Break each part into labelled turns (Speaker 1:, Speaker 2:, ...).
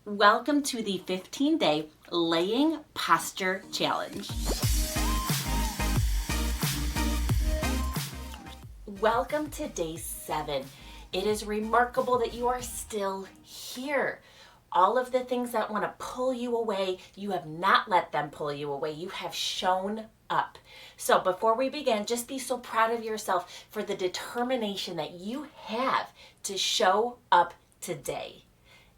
Speaker 1: Welcome to the 15-day laying posture challenge. Welcome to day 7. It is remarkable that you are still here. All of the things that want to pull you away, you have not let them pull you away. You have shown up. So before we begin, just be so proud of yourself for the determination that you have to show up today.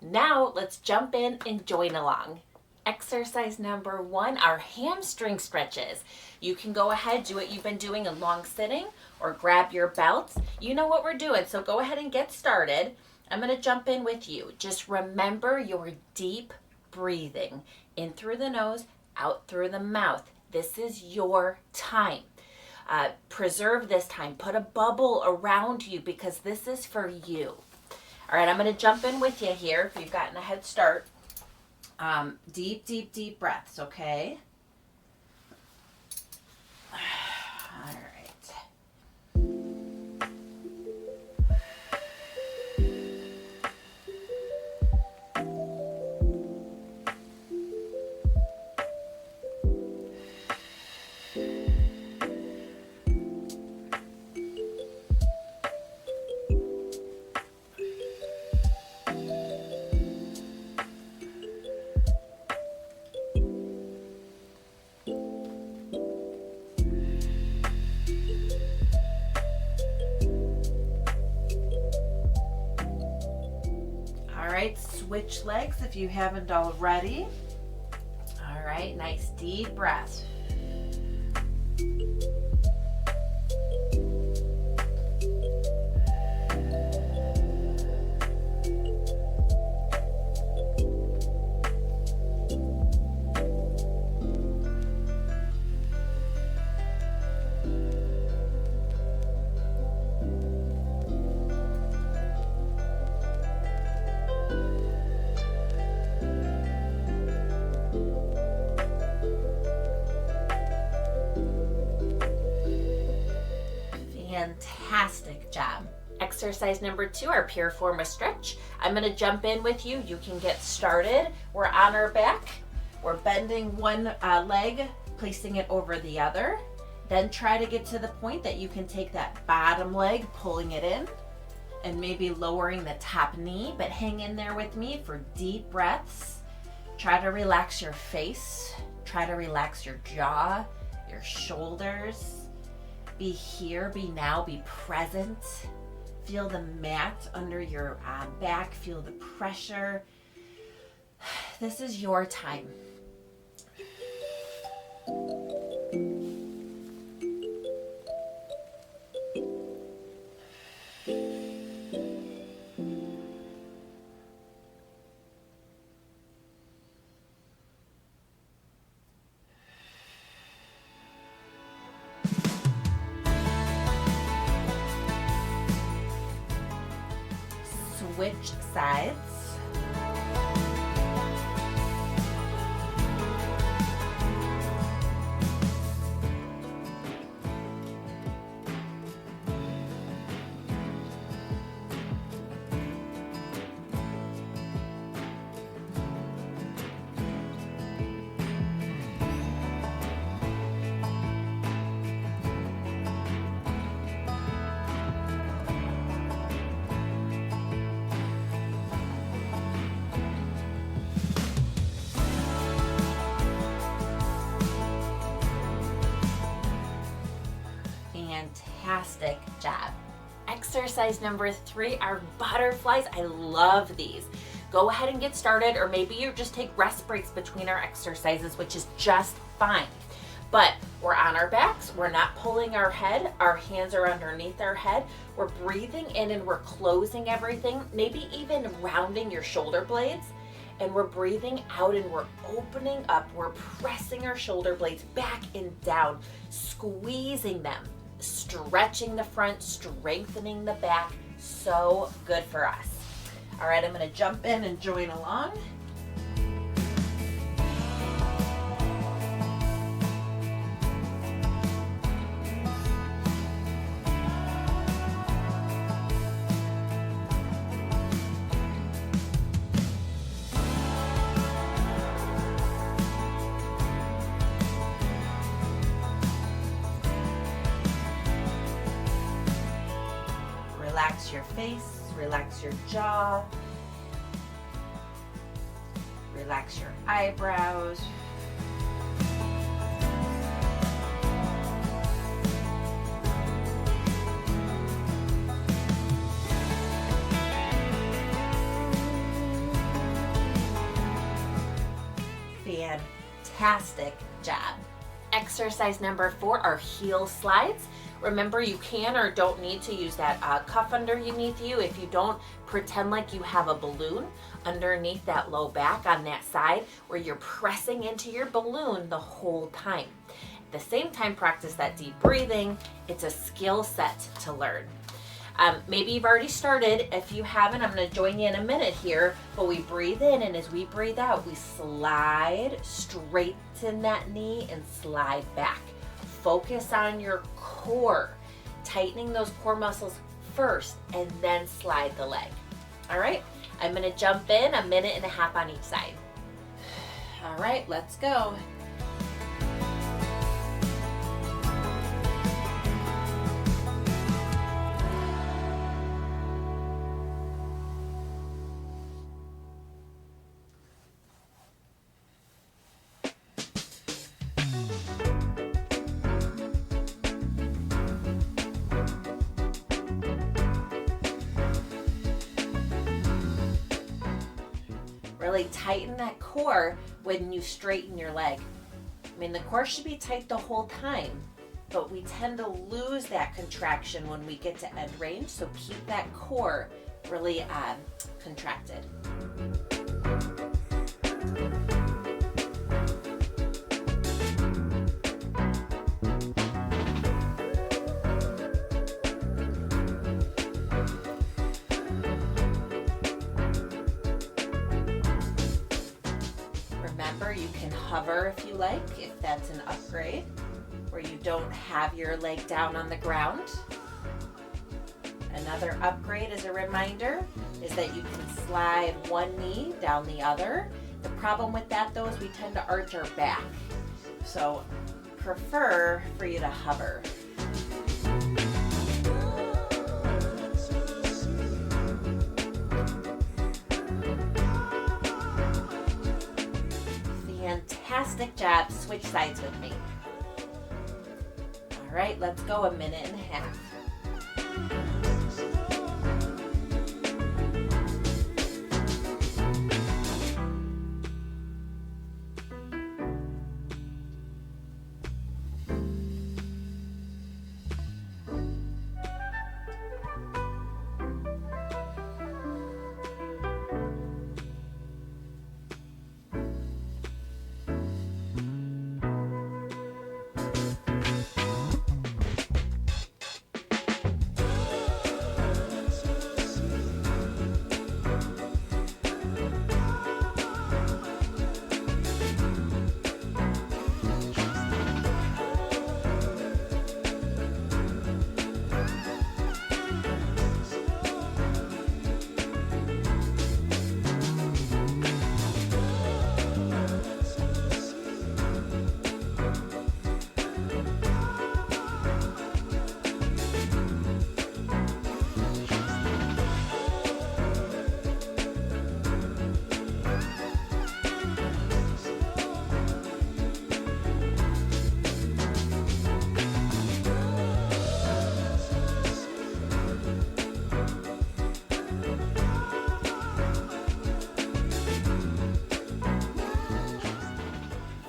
Speaker 1: Now let's jump in and join along. Exercise number 1 are hamstring stretches. You can go ahead, do what you've been doing in long sitting or grab your belts. You know what we're doing, so go ahead and get started. I'm going to jump in with you. Just remember your deep breathing. In through the nose, out through the mouth. This is your time. Preserve this time. Put a bubble around you because this is for you. All right, I'm going to jump in with you here if you've gotten a head start. Deep, deep, deep breaths, okay? All right. Switch legs if you haven't already. All right, nice deep breath. Fantastic job. Exercise number 2, our piriformis stretch. I'm going to jump in with you. You can get started. We're on our back. We're bending one leg, placing it over the other. Then try to get to the point that you can take that bottom leg, pulling it in, and maybe lowering the top knee, but hang in there with me for deep breaths. Try to relax your face. Try to relax your jaw, your shoulders. Be here, be now, be present. Feel the mat under your back. Feel the pressure. This is your time. Switch sides. Fantastic job. Exercise number 3 are butterflies. I love these. Go ahead and get started, or maybe you just take rest breaks between our exercises, which is just fine. But we're on our backs. We're not pulling our head. Our hands are underneath our head. We're breathing in and we're closing everything, maybe even rounding your shoulder blades. And we're breathing out and we're opening up. We're pressing our shoulder blades back and down, squeezing them, stretching the front, strengthening the back. So good for us. All right, I'm going to jump in and join along. your face, relax your jaw, relax your eyebrows. Fantastic job. Exercise number 4 are heel slides. Remember, you can or don't need to use that cuff underneath you. If you don't, pretend like you have a balloon underneath that low back on that side where you're pressing into your balloon the whole time. At the same time, practice that deep breathing. It's a skill set to learn. Maybe you've already started. If you haven't, I'm going to join you in a minute here. But we breathe in, and as we breathe out, we slide, straighten that knee, and slide back. Focus on your core, tightening those core muscles first, and then slide the leg. All right, I'm going to jump in 1.5 minutes on each side. All right, let's go. Really tighten that core when you straighten your leg. I mean, the core should be tight the whole time, but we tend to lose that contraction when we get to end range, so keep that core really contracted. Remember, you can hover if you like, if that's an upgrade, where you don't have your leg down on the ground. Another upgrade, as a reminder, is that you can slide one knee down the other. The problem with that, though, is we tend to arch our back. So prefer for you to hover. Fantastic job. Switch sides with me. All right, let's go 1.5 minutes.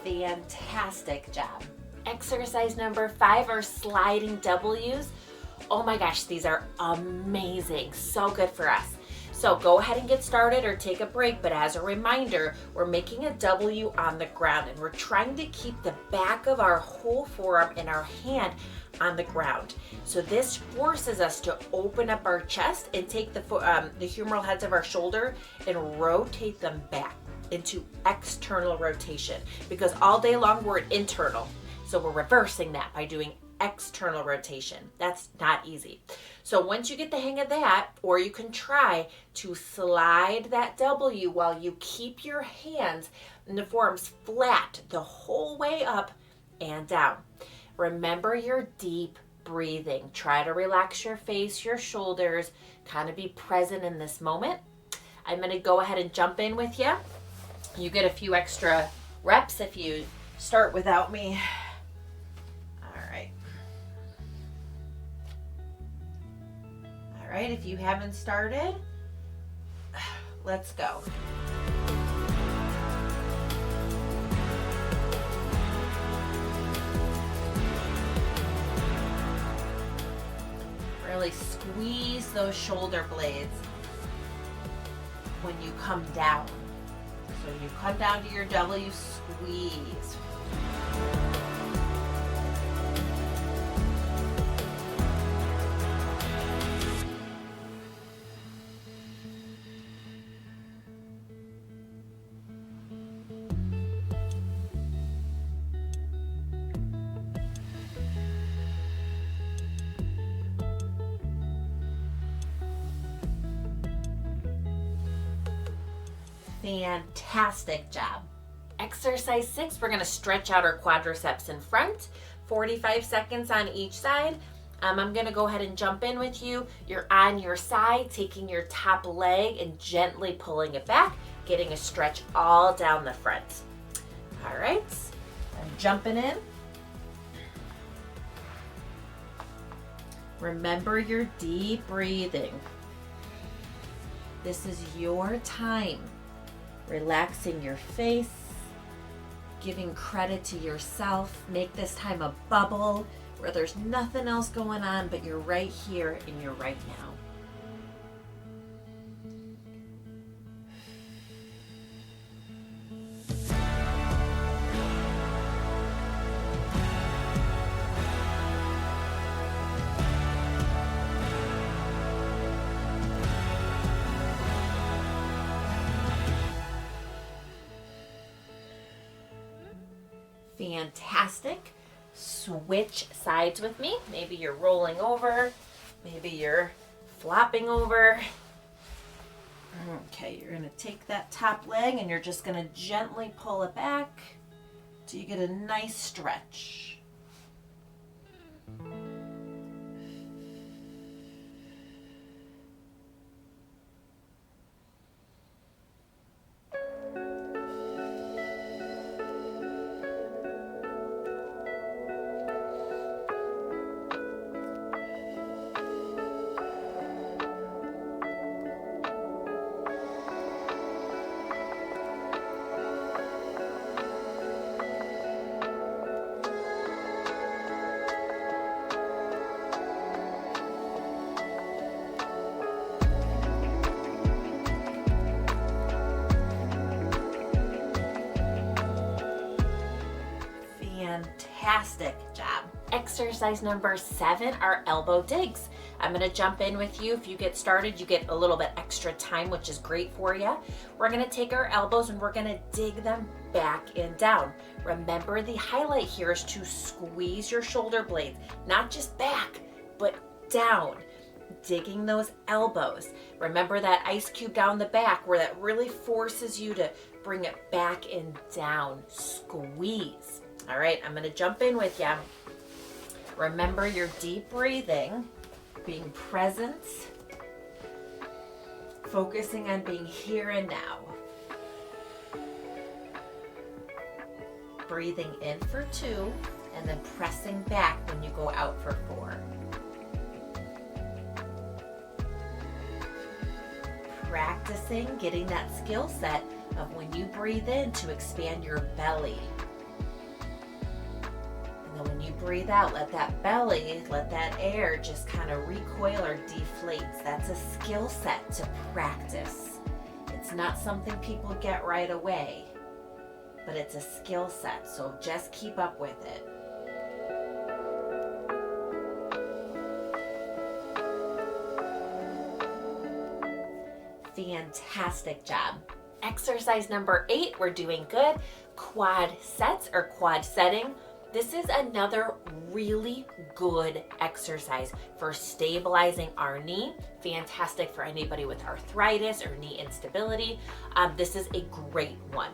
Speaker 1: Fantastic job. Exercise number 5 are sliding W's. Oh my gosh, these are amazing. So good for us. So go ahead and get started or take a break, but as a reminder, we're making a W on the ground and we're trying to keep the back of our whole forearm and our hand on the ground. So this forces us to open up our chest and take the humeral heads of our shoulder and rotate them back into external rotation, because all day long we're internal. So we're reversing that by doing external rotation. That's not easy. So once you get the hang of that, or you can try to slide that W while you keep your hands and the forearms flat the whole way up and down. Remember your deep breathing. Try to relax your face, your shoulders, kind of be present in this moment. I'm going to go ahead and jump in with you. You get a few extra reps if you start without me. All right. All right, if you haven't started, let's go. Really squeeze those shoulder blades when you come down. So when you come down to your W, squeeze. Fantastic job. Exercise 6, we're going to stretch out our quadriceps in front, 45 seconds on each side. I'm going to go ahead and jump in with you. You're on your side, taking your top leg and gently pulling it back, getting a stretch all down the front. All right, I'm jumping in. Remember your deep breathing. This is your time. Relaxing your face, giving credit to yourself. Make this time a bubble where there's nothing else going on, but you're right here and you're right now. Fantastic. Switch sides with me. Maybe you're rolling over. Maybe you're flopping over. Okay, you're going to take that top leg and you're just going to gently pull it back till you get a nice stretch. Fantastic job. Exercise number 7 are elbow digs. I'm going to jump in with you. If you get started, you get a little bit extra time, which is great for you. We're going to take our elbows and we're going to dig them back and down. Remember, the highlight here is to squeeze your shoulder blades, not just back, but down. Digging those elbows. Remember that ice cube down the back where that really forces you to bring it back and down. Squeeze. All right, I'm going to jump in with you. Remember your deep breathing, being present, focusing on being here and now. Breathing in for 2 and then pressing back when you go out for 4. Practicing getting that skill set of when you breathe in to expand your belly. And then when you breathe out, let that belly, let that air just kind of recoil or deflates. That's a skill set to practice. It's not something people get right away, but it's a skill set, so just keep up with it. Fantastic job. Exercise number 8, we're doing good. Quad sets or quad setting. This is another really good exercise for stabilizing our knee. Fantastic for anybody with arthritis or knee instability. This is a great one.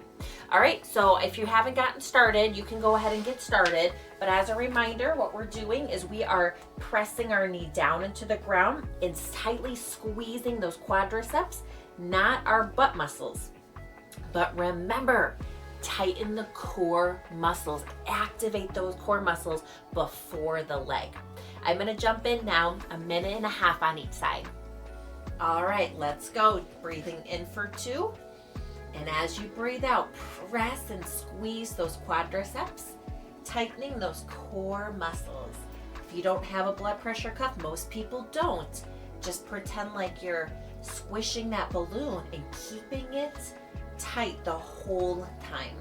Speaker 1: All right, so if you haven't gotten started, you can go ahead and get started. But as a reminder, what we're doing is we are pressing our knee down into the ground and tightly squeezing those quadriceps, not our butt muscles. But remember, tighten the core muscles, activate those core muscles before the leg. I'm gonna jump in now, 1.5 minutes on each side. All right, let's go. Breathing in for 2. And as you breathe out, press and squeeze those quadriceps, tightening those core muscles. If you don't have a blood pressure cuff, most people don't, just pretend like you're squishing that balloon and keeping it tight the whole time.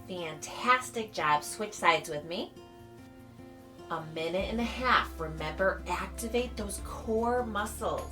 Speaker 1: Fantastic job. Switch sides with me. 1.5 minutes. Remember, activate those core muscles.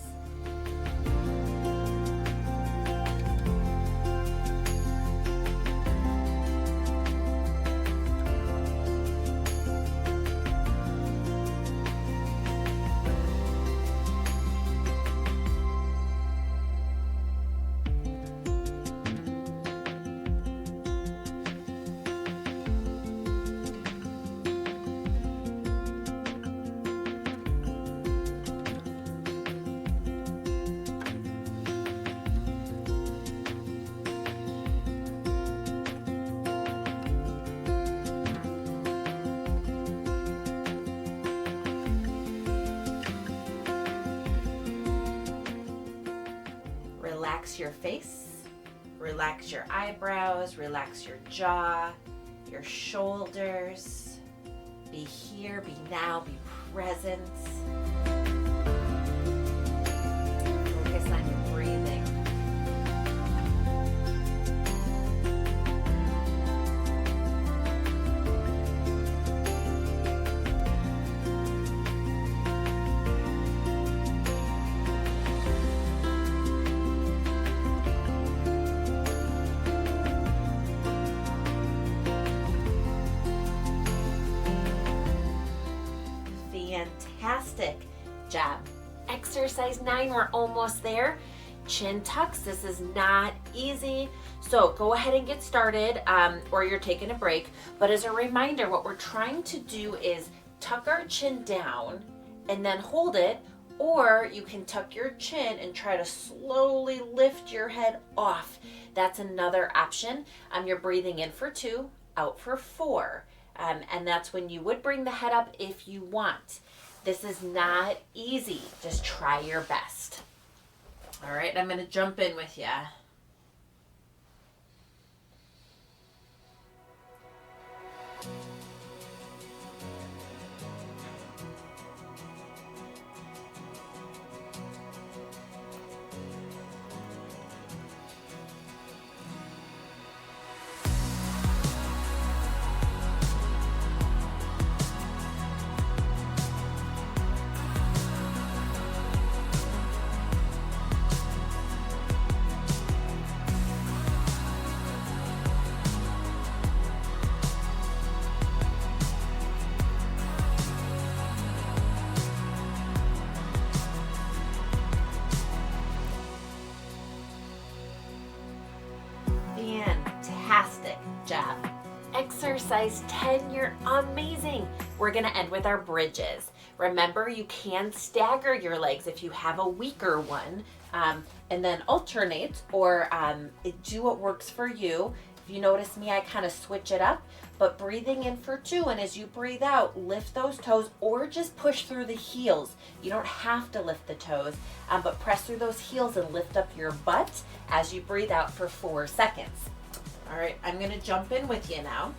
Speaker 1: Relax your face, relax your eyebrows, relax your jaw, your shoulders. Be here, be now, be present. Focus on your breathing. Fantastic job. Exercise 9, we're almost there. Chin tucks, this is not easy. So go ahead and get started, or you're taking a break. But as a reminder, what we're trying to do is tuck our chin down and then hold it, or you can tuck your chin and try to slowly lift your head off. That's another option. You're breathing in for 2, out for 4. And that's when you would bring the head up if you want. This is not easy. Just try your best. All right, I'm going to jump in with you. Fantastic job. Exercise 10, you're amazing. We're gonna end with our bridges. Remember, you can stagger your legs if you have a weaker one, and then alternate or do what works for you. If you notice me, I kind of switch it up, but breathing in for 2, and as you breathe out, lift those toes or just push through the heels. You don't have to lift the toes, but press through those heels and lift up your butt as you breathe out for 4 seconds. All right, I'm gonna jump in with you now.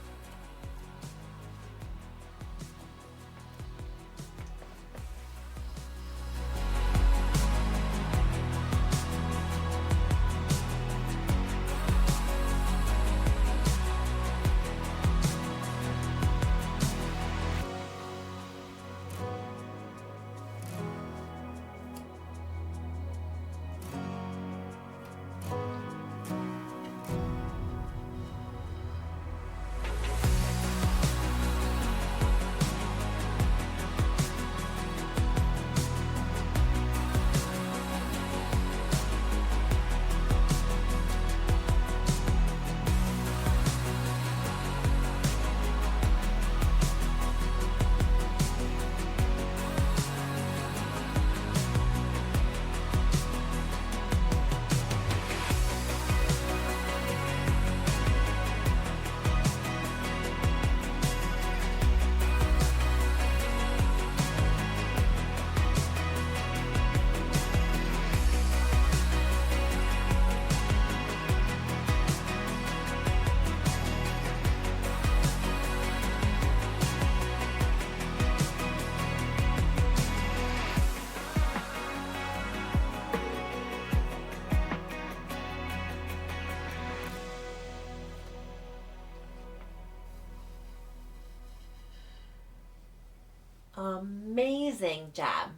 Speaker 1: Amazing job.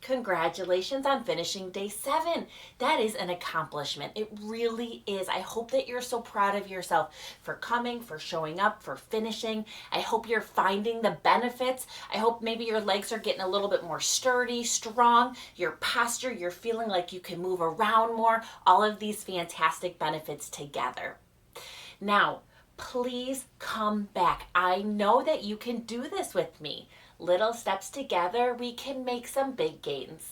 Speaker 1: Congratulations on finishing day 7. That is an accomplishment. It really is. I hope that you're so proud of yourself for coming, for showing up, for finishing. I hope you're finding the benefits. I hope maybe your legs are getting a little bit more sturdy, strong, your posture, you're feeling like you can move around more. All of these fantastic benefits together. Now, please come back. I know that you can do this with me. Little steps together, we can make some big gains.